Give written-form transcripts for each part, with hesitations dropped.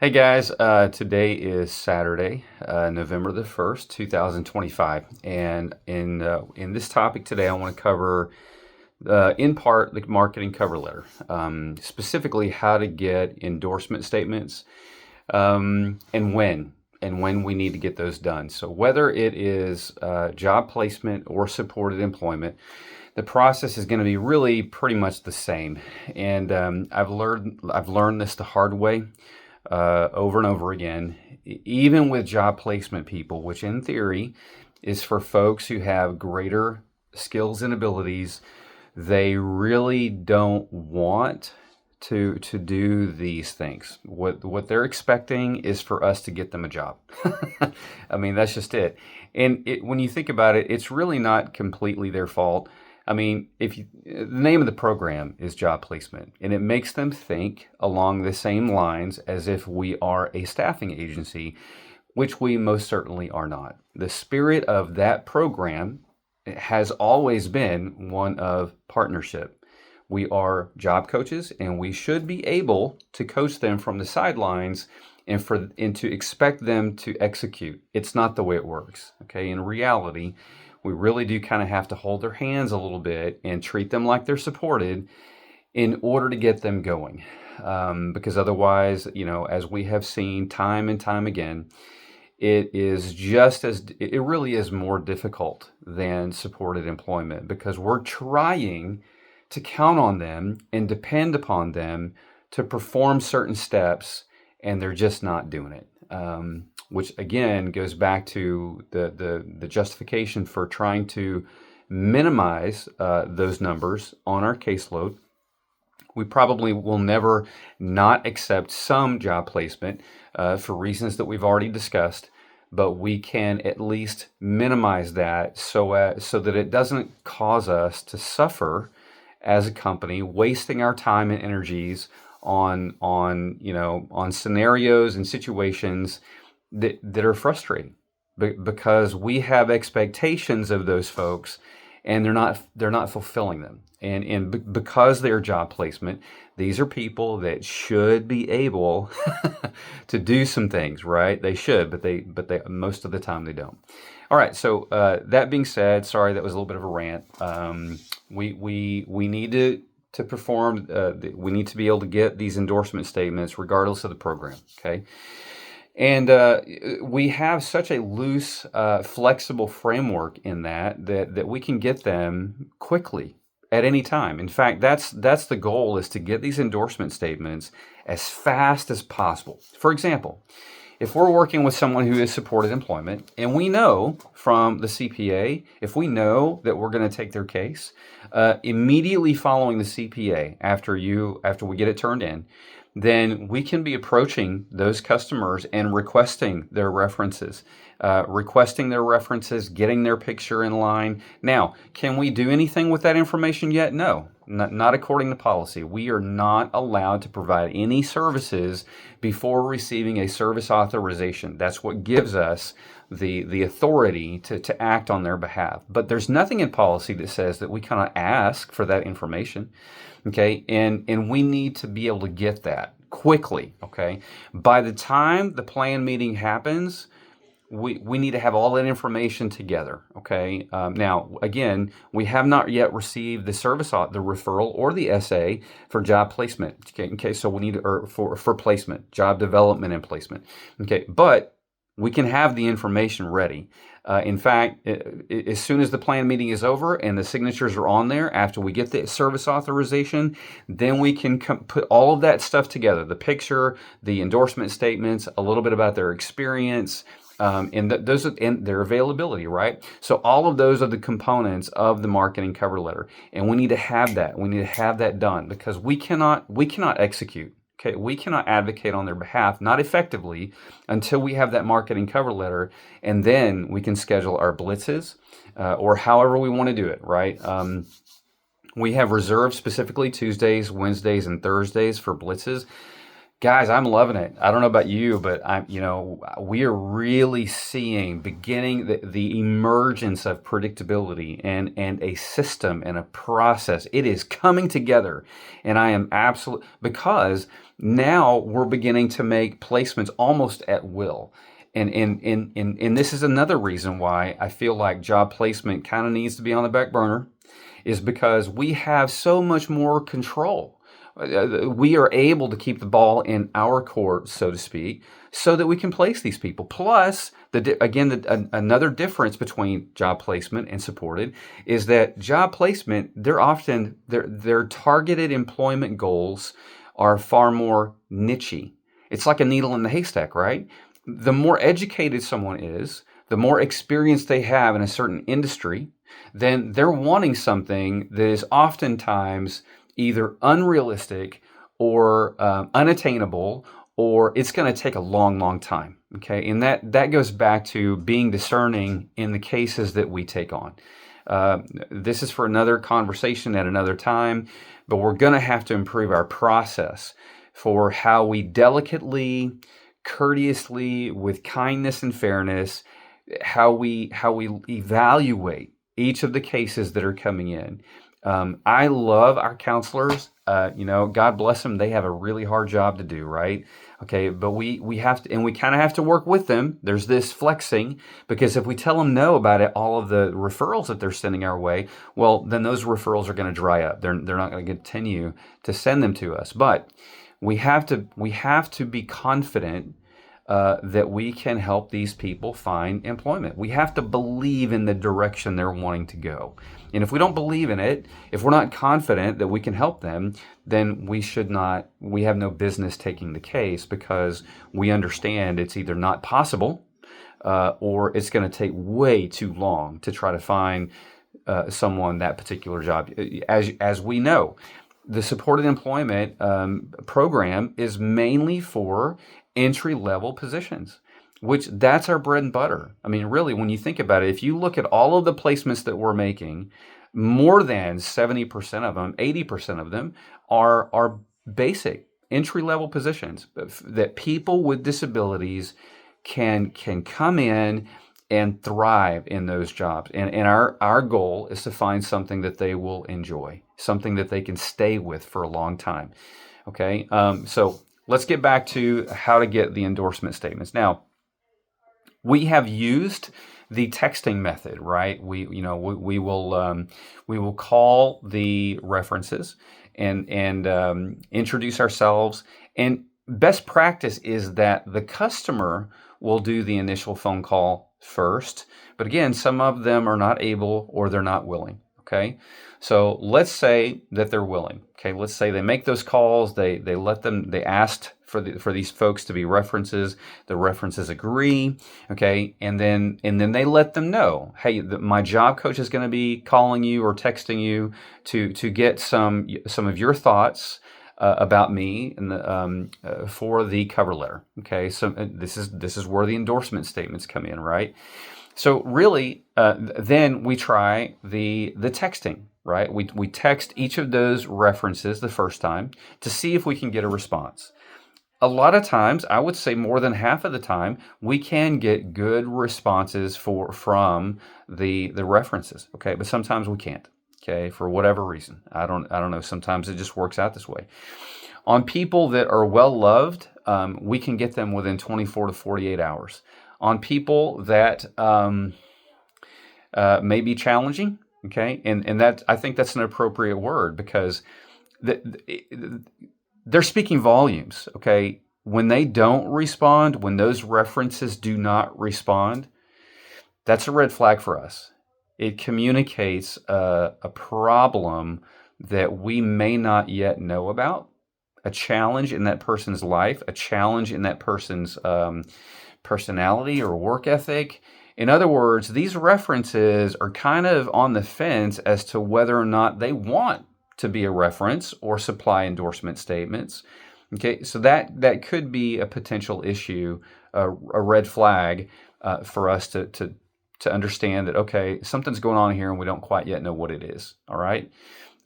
Hey guys, today is Saturday, November the 1st, 2025. And in this topic today, I want to cover, in part, the marketing cover letter, specifically how to get endorsement statements and when we need to get those done. So whether it is job placement or supported employment, the process is going to be really pretty much the same. And I've learned this the hard way over and over again, even with job placement people, which in theory is for folks who have greater skills and abilities. They really don't want to do these things. What they're expecting is for us to get them a job. I mean, that's just it. And when you think about it, it's really not completely their fault. I mean, the name of the program is job placement, and it makes them think along the same lines as if we are a staffing agency, which we most certainly are not. The spirit of that program has always been one of partnership. We are job coaches, and we should be able to coach them from the sidelines and to expect them to execute. It's not the way it works. Okay, in reality, we really do kind of have to hold their hands a little bit and treat them like they're supported in order to get them going. Because otherwise, as we have seen time and time again, it really is more difficult than supported employment, because we're trying to count on them and depend upon them to perform certain steps, and they're just not doing it. Which again goes back to the justification for trying to minimize those numbers on our caseload. We probably will never not accept some job placement for reasons that we've already discussed, but we can at least minimize that so that it doesn't cause us to suffer as a company, wasting our time and energies on scenarios and situations that are frustrating, because we have expectations of those folks, and they're not fulfilling them. And because they're job placement, these are people that should be able to do some things, right? They should, but they most of the time they don't. All right. So that being said, sorry, that was a little bit of a rant. We need to perform. We need to be able to get these endorsement statements regardless of the program. Okay. And we have such a loose, flexible framework in that we can get them quickly at any time. In fact, that's the goal, is to get these endorsement statements as fast as possible. For example, if we're working with someone who is supported employment, and we know from the CPA, if we know that we're going to take their case, immediately following the CPA, after we get it turned in, then we can be approaching those customers and requesting their references, getting their picture in line. Now, can we do anything with that information yet? No, not according to policy. We are not allowed to provide any services before receiving a service authorization. That's what gives us the authority to act on their behalf. But there's nothing in policy that says that we cannot ask for that information. Okay, and we need to be able to get that quickly. Okay, by the time the plan meeting happens, we need to have all that information together. Okay, now again, we have not yet received the referral or the SA for job placement. Okay, so we need for placement, job development and placement. Okay, but we can have the information ready. In fact, as soon as the plan meeting is over and the signatures are on there, after we get the service authorization, then we can put all of that stuff together: the picture, the endorsement statements, a little bit about their experience, and their availability, right? So all of those are the components of the marketing cover letter, and we need to have that. We need to have that done, because we cannot execute. Okay, we cannot advocate on their behalf, not effectively, until we have that marketing cover letter, and then we can schedule our blitzes, or however we want to do it, right? We have reserved specifically Tuesdays, Wednesdays, and Thursdays for blitzes. Guys, I'm loving it. I don't know about you, but we are really seeing beginning the emergence of predictability and a system and a process. It is coming together, and I am absolute because now we're beginning to make placements almost at will. And this is another reason why I feel like job placement kind of needs to be on the back burner, is because we have so much more control. We are able to keep the ball in our court, so to speak, so that we can place these people. Plus, another difference between job placement and supported is that job placement, their targeted employment goals are far more nichey. It's like a needle in the haystack, right? The more educated someone is, the more experience they have in a certain industry, then they're wanting something that is oftentimes either unrealistic or unattainable, or it's going to take a long, long time. Okay, and that goes back to being discerning in the cases that we take on. This is for another conversation at another time, but we're going to have to improve our process for how we delicately, courteously, with kindness and fairness, how we evaluate each of the cases that are coming in. I love our counselors. God bless them. They have a really hard job to do, right? Okay, but we have to, and we kind of have to work with them. There's this flexing, because if we tell them no about it, all of the referrals that they're sending our way, well, then those referrals are going to dry up. They're not going to continue to send them to us. But we have to be confident that we can help these people find employment. We have to believe in the direction they're wanting to go. And if we don't believe in it, if we're not confident that we can help them, then we have no business taking the case, because we understand it's either not possible or it's going to take way too long to try to find someone that particular job. As we know, the supported employment program is mainly for entry-level positions, which that's our bread and butter. I mean, really, when you think about it, if you look at all of the placements that we're making, more than 70% of them, 80% of them are basic entry-level positions that people with disabilities can come in and thrive in those jobs. And our goal is to find something that they will enjoy, something that they can stay with for a long time. Okay, so let's get back to how to get the endorsement statements. Now, we have used the texting method, right? We will call the references and introduce ourselves. And best practice is that the customer will do the initial phone call first. But again, some of them are not able or they're not willing. Okay, so let's say that they're willing. Okay, let's say they make those calls. They asked for these folks to be references. The references agree. Okay, and then they let them know, hey, my job coach is going to be calling you or texting you to get some of your thoughts about me and for the cover letter. Okay, so this is where the endorsement statements come in, right? So really, then we try the texting, right? We text each of those references the first time to see if we can get a response. A lot of times, I would say more than half of the time, we can get good responses from the references. Okay, but sometimes we can't. Okay, for whatever reason, I don't know. Sometimes it just works out this way. On people that are well loved, we can get them within 24 to 48 hours. On people that may be challenging, okay, and that, I think that's an appropriate word, because they're speaking volumes, okay? When they don't respond, when those references do not respond, that's a red flag for us. It communicates a problem that we may not yet know about, a challenge in that person's life, a challenge in that person's personality or work ethic. In other words, these references are kind of on the fence as to whether or not they want to be a reference or supply endorsement statements. Okay, so that could be a potential issue, a red flag for us to understand that, okay, something's going on here and we don't quite yet know what it is. All right.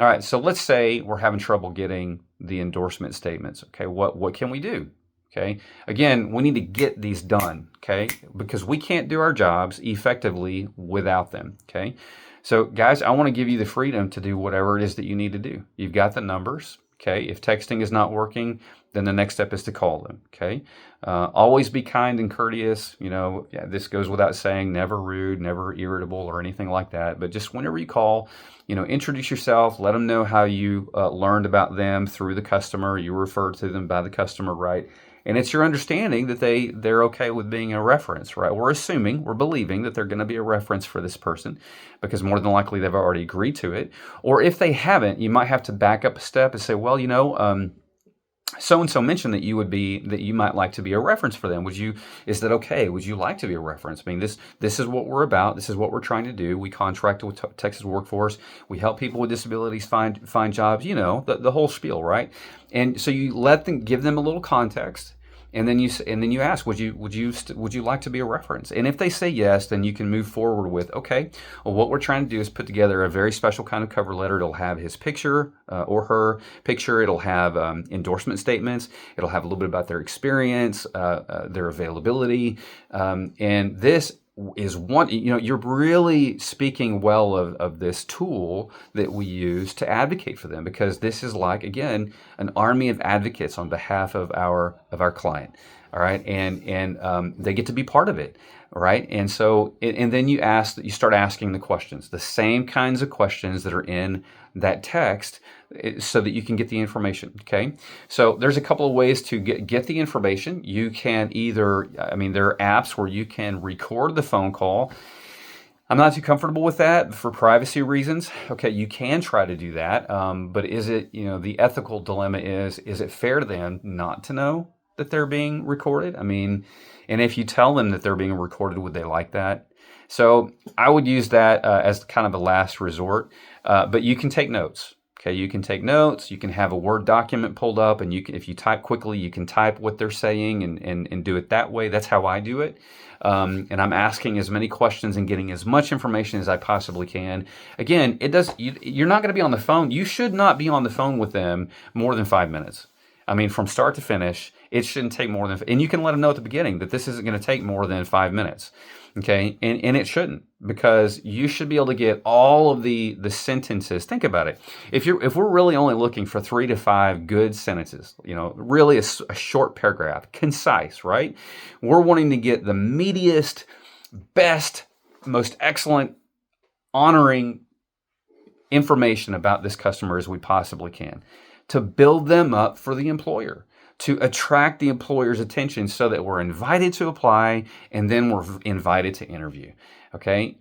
All right, so let's say we're having trouble getting the endorsement statements. Okay, what can we do? Okay, again, we need to get these done. Okay, because we can't do our jobs effectively without them. Okay, so guys, I want to give you the freedom to do whatever it is that you need to do. You've got the numbers. Okay, if texting is not working, then the next step is to call them. Okay, always be kind and courteous. Yeah, this goes without saying. Never rude, never irritable, or anything like that. But just whenever you call, introduce yourself. Let them know how you learned about them through the customer. You referred to them by the customer, right? And it's your understanding that they're okay with being a reference, right? We're believing that they're going to be a reference for this person because more than likely they've already agreed to it. Or if they haven't, you might have to back up a step and say, well, so and so mentioned that you might like to be a reference for them. Is that okay? Would you like to be a reference? I mean, this is what we're about. This is what we're trying to do. We contract with Texas Workforce. We help people with disabilities find jobs. The whole spiel, right? And so you give them a little context. And then you ask, would you like to be a reference? And if they say yes, then you can move forward with, okay, well, what we're trying to do is put together a very special kind of cover letter. It'll have his picture or her picture. It'll have endorsement statements. It'll have a little bit about their experience, their availability, and this is one, you're really speaking well of this tool that we use to advocate for them, because this is like, again, an army of advocates on behalf of our client. All right. And they get to be part of it. All right. And so, and then you start asking the questions, the same kinds of questions that are in that text, so that you can get the information. Okay. So there's a couple of ways to get the information. You can there are apps where you can record the phone call. I'm not too comfortable with that for privacy reasons. Okay, you can try to do that, but is it, the ethical dilemma is it fair to them not to know that they're being recorded? I mean, and if you tell them that they're being recorded, would they like that? So I would use that as kind of a last resort, but you can take notes. Okay, you can take notes. You can have a Word document pulled up, and if you type quickly, you can type what they're saying and do it that way. That's how I do it. And I'm asking as many questions and getting as much information as I possibly can. Again, you're not going to be on the phone. You should not be on the phone with them more than 5 minutes. I mean, from start to finish, it shouldn't take more than, and you can let them know at the beginning that this isn't going to take more than 5 minutes. Okay, and it shouldn't, because you should be able to get all of the sentences. Think about it. If we're really only looking for 3 to 5 good sentences, really a short paragraph, concise, right? We're wanting to get the meatiest, best, most excellent, honoring information about this customer as we possibly can, to build them up for the employer, to attract the employer's attention so that we're invited to apply and then we're invited to interview. Okay.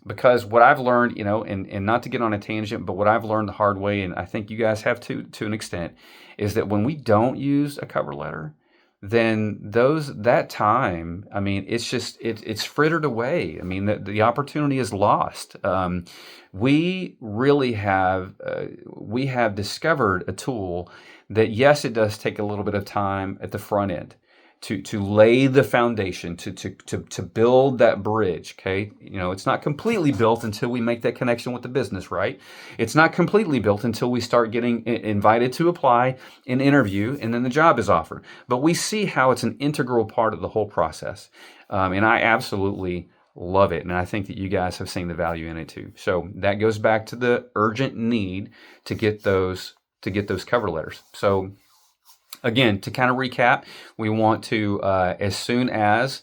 Because what I've learned, and not to get on a tangent, but what I've learned the hard way, and I think you guys have to an extent, is that when we don't use a cover letter, then that time, I mean, it's frittered away. I mean, the opportunity is lost. We really we have discovered a tool that, yes, it does take a little bit of time at the front end to lay the foundation, to build that bridge. Okay, it's not completely built until we make that connection with the business, right? It's not completely built until we start getting invited to apply, an interview, and then the job is offered. But we see how it's an integral part of the whole process, and I absolutely love it, and I think that you guys have seen the value in it too. So that goes back to the urgent need to get those cover letters. So again, to kind of recap, we want to, as soon as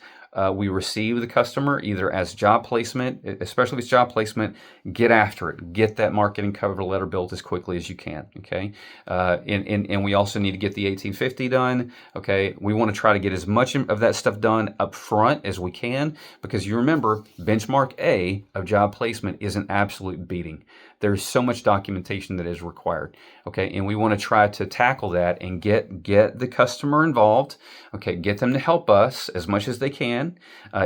we receive the customer, either as job placement, especially if it's job placement, get after it. Get that marketing cover letter built as quickly as you can, okay? And we also need to get the 1850 done, okay? We want to try to get as much of that stuff done up front as we can, because you remember, benchmark A of job placement is an absolute beating. There's so much documentation that is required, okay? And we want to try to tackle that and get the customer involved, okay? Get them to help us as much as they can.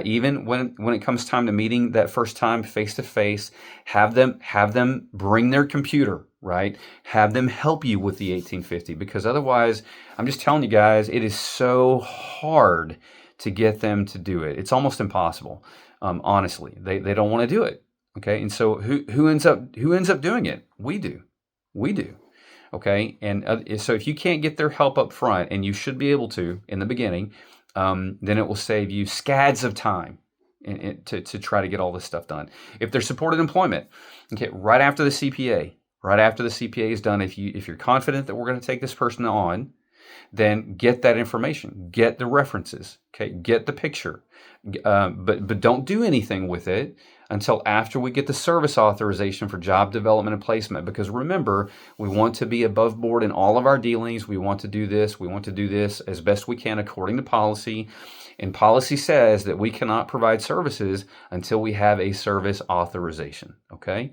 Even when it comes time to meeting that first time face-to-face, have them bring their computer, right? Have them help you with the 1850, because otherwise, I'm just telling you guys, it is so hard to get them to do it. It's almost impossible, honestly. They don't want to do it. Okay, and so who ends up doing it? We do. We do. Okay. And so if you can't get their help up front, and you should be able to in the beginning, then it will save you scads of time to try to get all this stuff done. If they're supported employment, okay, right after the CPA, is done, if you're confident that we're going to take this person on, then get that information, get the references, okay, get the picture, but don't do anything with it until after we get the service authorization for job development and placement. Because remember, we want to be above board in all of our dealings. We want to do this. We want to do this as best we can according to policy. And policy says that we cannot provide services until we have a service authorization. Okay.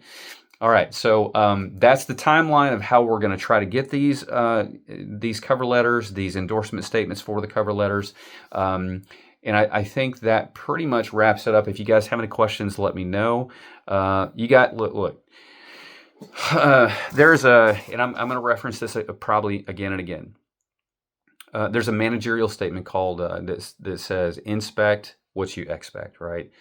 All right, so that's the timeline of how we're going to try to get these cover letters, these endorsement statements for the cover letters. And I think that pretty much wraps it up. If you guys have any questions, let me know. Look. There's and I'm going to reference this probably again and again. There's a managerial statement called that says inspect what you expect, right?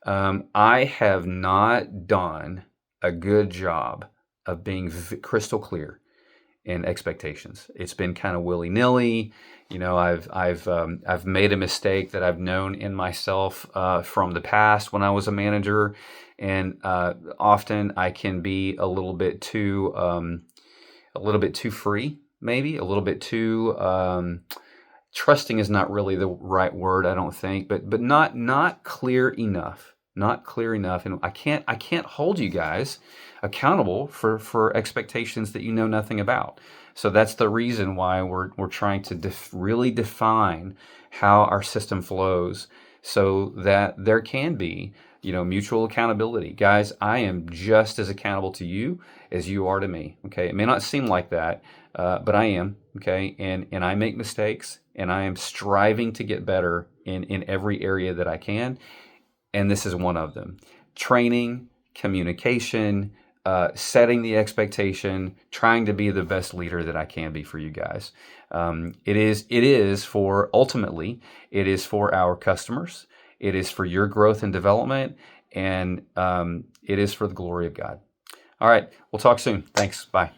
I have not done a good job of being crystal clear in expectations. It's been kind of willy-nilly. I've made a mistake that I've known in myself from the past when I was a manager, and often I can be a little bit too free, maybe a little bit too trusting is not really the right word, I don't think, but not clear enough. Not clear enough, and I can't hold you guys accountable for expectations that you know nothing about. So that's the reason why we're trying to really define how our system flows, so that there can be mutual accountability. Guys, I am just as accountable to you as you are to me. Okay, it may not seem like that, but I am. Okay, and I make mistakes, and I am striving to get better in every area that I can. And this is one of them. Training, communication, setting the expectation, trying to be the best leader that I can be for you guys. Ultimately, it is for our customers. It is for your growth and development, and it is for the glory of God. All right, we'll talk soon. Thanks. Bye.